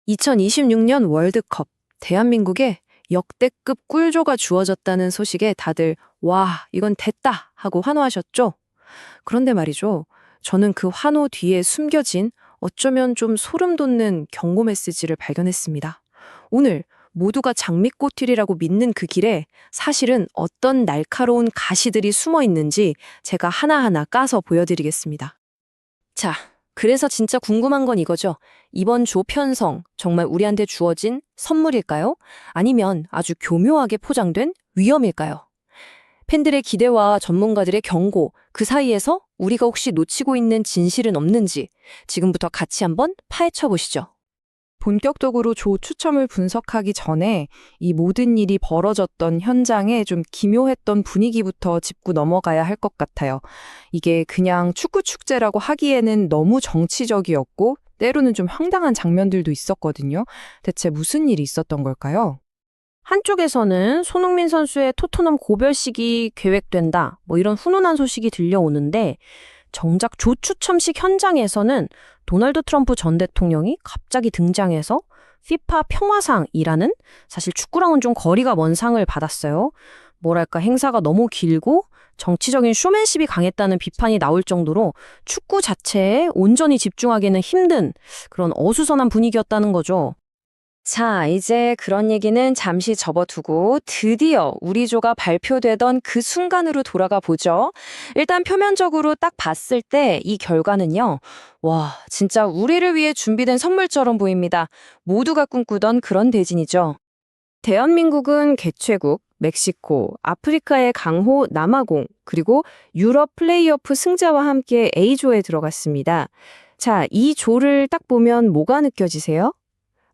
2026년 월드컵, 대한민국에 역대급 꿀조가 주어졌다는 소식에 다들 와, 이건 됐다 하고 환호하셨죠? 그런데 말이죠. 저는 그 환호 뒤에 숨겨진 어쩌면 좀 소름 돋는 경고 메시지를 발견했습니다. 오늘 모두가 장미꽃길이라고 믿는 그 길에 사실은 어떤 날카로운 가시들이 숨어 있는지 제가 하나하나 까서 보여드리겠습니다. 자, 그래서 진짜 궁금한 건 이거죠. 이번 조 편성, 정말 우리한테 주어진 선물일까요? 아니면 아주 교묘하게 포장된 위험일까요? 팬들의 기대와 전문가들의 경고, 그 사이에서 우리가 혹시 놓치고 있는 진실은 없는지 지금부터 같이 한번 파헤쳐 보시죠. 본격적으로 조 추첨을 분석하기 전에 이 모든 일이 벌어졌던 현장에 좀 기묘했던 분위기부터 짚고 넘어가야 할 것 같아요. 이게 그냥 축구 축제라고 하기에는 너무 정치적이었고 때로는 좀 황당한 장면들도 있었거든요. 대체 무슨 일이 있었던 걸까요? 한쪽에서는 손흥민 선수의 토트넘 고별식이 계획된다, 이런 훈훈한 소식이 들려오는데 정작 조 추첨식 현장에서는 도널드 트럼프 전 대통령이 갑자기 등장해서 피파 평화상이라는 사실 축구랑은 좀 거리가 먼 상을 받았어요. 뭐랄까 행사가 너무 길고 정치적인 쇼맨십이 강했다는 비판이 나올 정도로 축구 자체에 온전히 집중하기는 힘든 그런 어수선한 분위기였다는 거죠. 자, 이제 그런 얘기는 잠시 접어두고 드디어 우리 조가 발표되던 그 순간으로 돌아가 보죠. 일단 표면적으로 딱 봤을 때 이 결과는요. 와, 진짜 우리를 위해 준비된 선물처럼 보입니다. 모두가 꿈꾸던 그런 대진이죠. 대한민국은 개최국, 멕시코, 아프리카의 강호 남아공, 그리고 유럽 플레이오프 승자와 함께 A조에 들어갔습니다. 자, 이 조를 딱 보면 뭐가 느껴지세요?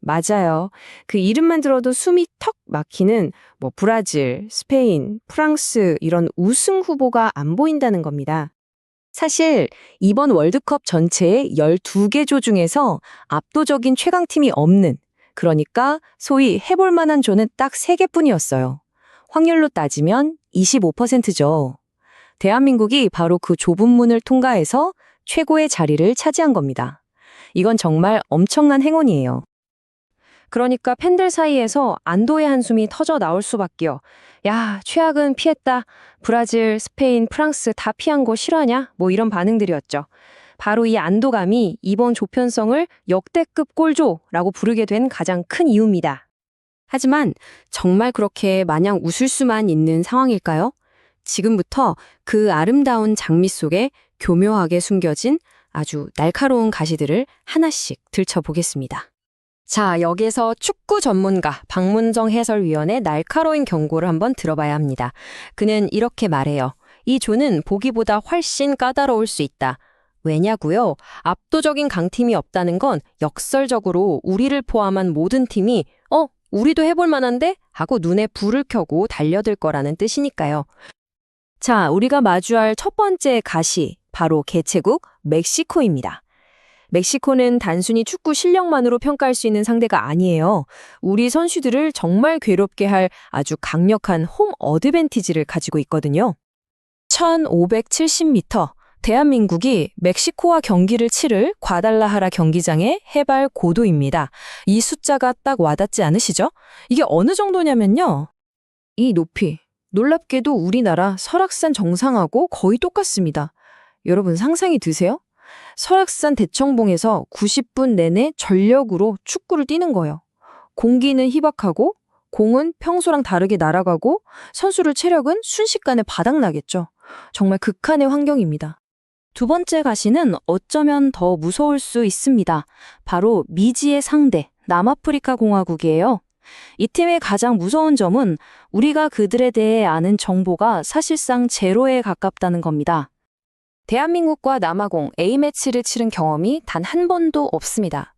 맞아요. 그 이름만 들어도 숨이 턱 막히는 브라질, 스페인, 프랑스 이런 우승 후보가 안 보인다는 겁니다. 사실 이번 월드컵 전체의 12개 조 중에서 압도적인 최강팀이 없는, 그러니까 소위 해볼 만한 조는 딱 3개뿐이었어요. 확률로 따지면 25%죠. 대한민국이 바로 그 좁은 문을 통과해서 최고의 자리를 차지한 겁니다. 이건 정말 엄청난 행운이에요. 그러니까 팬들 사이에서 안도의 한숨이 터져 나올 수밖에요. 야, 최악은 피했다. 브라질, 스페인, 프랑스 다 피한 거 실화냐? 이런 반응들이었죠. 바로 이 안도감이 이번 조편성을 역대급 꼴조라고 부르게 된 가장 큰 이유입니다. 하지만 정말 그렇게 마냥 웃을 수만 있는 상황일까요? 지금부터 그 아름다운 장미 속에 교묘하게 숨겨진 아주 날카로운 가시들을 하나씩 들춰보겠습니다. 자, 여기에서 축구 전문가 박문정 해설위원의 날카로운 경고를 한번 들어봐야 합니다. 그는 이렇게 말해요. 이 조는 보기보다 훨씬 까다로울 수 있다. 왜냐고요? 압도적인 강팀이 없다는 건 역설적으로 우리를 포함한 모든 팀이 우리도 해볼 만한데? 하고 눈에 불을 켜고 달려들 거라는 뜻이니까요. 자, 우리가 마주할 첫 번째 가시, 바로 개최국 멕시코입니다. 멕시코는 단순히 축구 실력만으로 평가할 수 있는 상대가 아니에요. 우리 선수들을 정말 괴롭게 할 아주 강력한 홈 어드밴티지를 가지고 있거든요. 1570m, 대한민국이 멕시코와 경기를 치를 과달라하라 경기장의 해발 고도입니다. 이 숫자가 딱 와닿지 않으시죠? 이게 어느 정도냐면요. 이 높이, 놀랍게도 우리나라 설악산 정상하고 거의 똑같습니다. 여러분 상상이 드세요? 설악산 대청봉에서 90분 내내 전력으로 축구를 뛰는 거예요. 공기는 희박하고 공은 평소랑 다르게 날아가고 선수들 체력은 순식간에 바닥나겠죠. 정말 극한의 환경입니다. 두 번째 가시는 어쩌면 더 무서울 수 있습니다. 바로 미지의 상대, 남아프리카 공화국이에요. 이 팀의 가장 무서운 점은 우리가 그들에 대해 아는 정보가 사실상 제로에 가깝다는 겁니다. 대한민국과 남아공 A매치를 치른 경험이 단 한 번도 없습니다.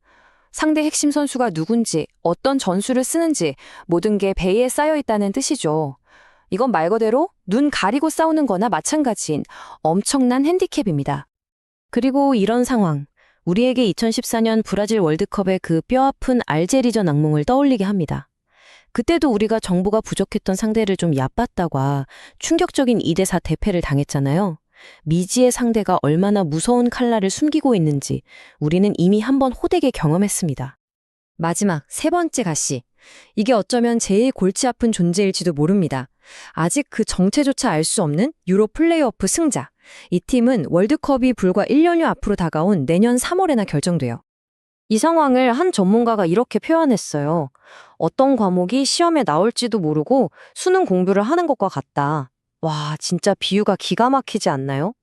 상대 핵심 선수가 누군지, 어떤 전술을 쓰는지 모든 게 베이에 쌓여 있다는 뜻이죠. 이건 말 그대로 눈 가리고 싸우는 거나 마찬가지인 엄청난 핸디캡입니다. 그리고 이런 상황, 우리에게 2014년 브라질 월드컵의 그 뼈아픈 알제리전 악몽을 떠올리게 합니다. 그때도 우리가 정보가 부족했던 상대를 좀 얕봤다가 충격적인 2대4 대패를 당했잖아요. 미지의 상대가 얼마나 무서운 칼날을 숨기고 있는지 우리는 이미 한번 호되게 경험했습니다. 마지막 세 번째 가시. 이게 어쩌면 제일 골치 아픈 존재일지도 모릅니다. 아직 그 정체조차 알 수 없는 유로 플레이오프 승자. 이 팀은 월드컵이 불과 1년여 앞으로 다가온 내년 3월에나 결정돼요. 이 상황을 한 전문가가 이렇게 표현했어요. 어떤 과목이 시험에 나올지도 모르고 수능 공부를 하는 것과 같다. 와, 진짜 비유가 기가 막히지 않나요?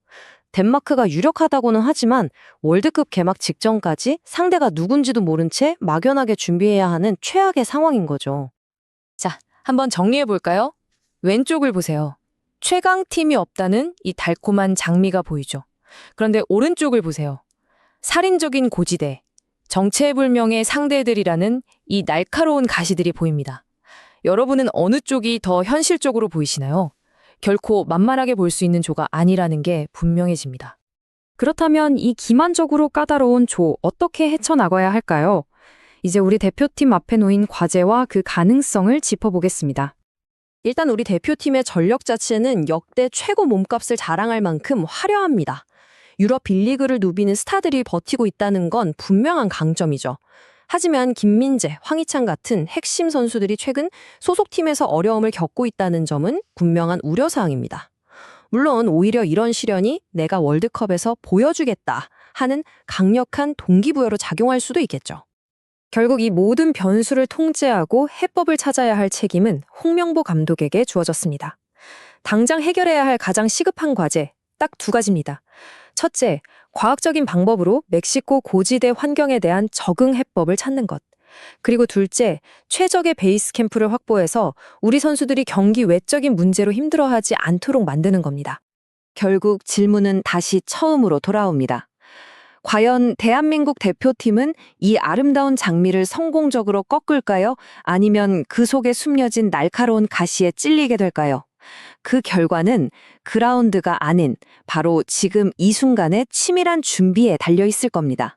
덴마크가 유력하다고는 하지만 월드컵 개막 직전까지 상대가 누군지도 모른 채 막연하게 준비해야 하는 최악의 상황인 거죠. 자, 한번 정리해 볼까요? 왼쪽을 보세요. 최강팀이 없다는 이 달콤한 장미가 보이죠. 그런데 오른쪽을 보세요. 살인적인 고지대, 정체불명의 상대들이라는 이 날카로운 가시들이 보입니다. 여러분은 어느 쪽이 더 현실적으로 보이시나요? 결코 만만하게 볼 수 있는 조가 아니라는 게 분명해집니다. 그렇다면 이 기만적으로 까다로운 조 어떻게 헤쳐나가야 할까요? 이제 우리 대표팀 앞에 놓인 과제와 그 가능성을 짚어보겠습니다. 일단 우리 대표팀의 전력 자체는 역대 최고 몸값을 자랑할 만큼 화려합니다. 유럽 빅리그를 누비는 스타들이 버티고 있다는 건 분명한 강점이죠. 하지만 김민재, 황희찬 같은 핵심 선수들이 최근 소속팀에서 어려움을 겪고 있다는 점은 분명한 우려사항입니다. 물론 오히려 이런 시련이 내가 월드컵에서 보여주겠다 하는 강력한 동기부여로 작용할 수도 있겠죠. 결국 이 모든 변수를 통제하고 해법을 찾아야 할 책임은 홍명보 감독에게 주어졌습니다. 당장 해결해야 할 가장 시급한 과제, 딱 두 가지입니다. 첫째, 과학적인 방법으로 멕시코 고지대 환경에 대한 적응 해법을 찾는 것. 그리고 둘째, 최적의 베이스 캠프를 확보해서 우리 선수들이 경기 외적인 문제로 힘들어하지 않도록 만드는 겁니다. 결국 질문은 다시 처음으로 돌아옵니다. 과연 대한민국 대표팀은 이 아름다운 장미를 성공적으로 꺾을까요? 아니면 그 속에 숨겨진 날카로운 가시에 찔리게 될까요? 그 결과는 그라운드가 아닌 바로 지금 이 순간의 치밀한 준비에 달려 있을 겁니다.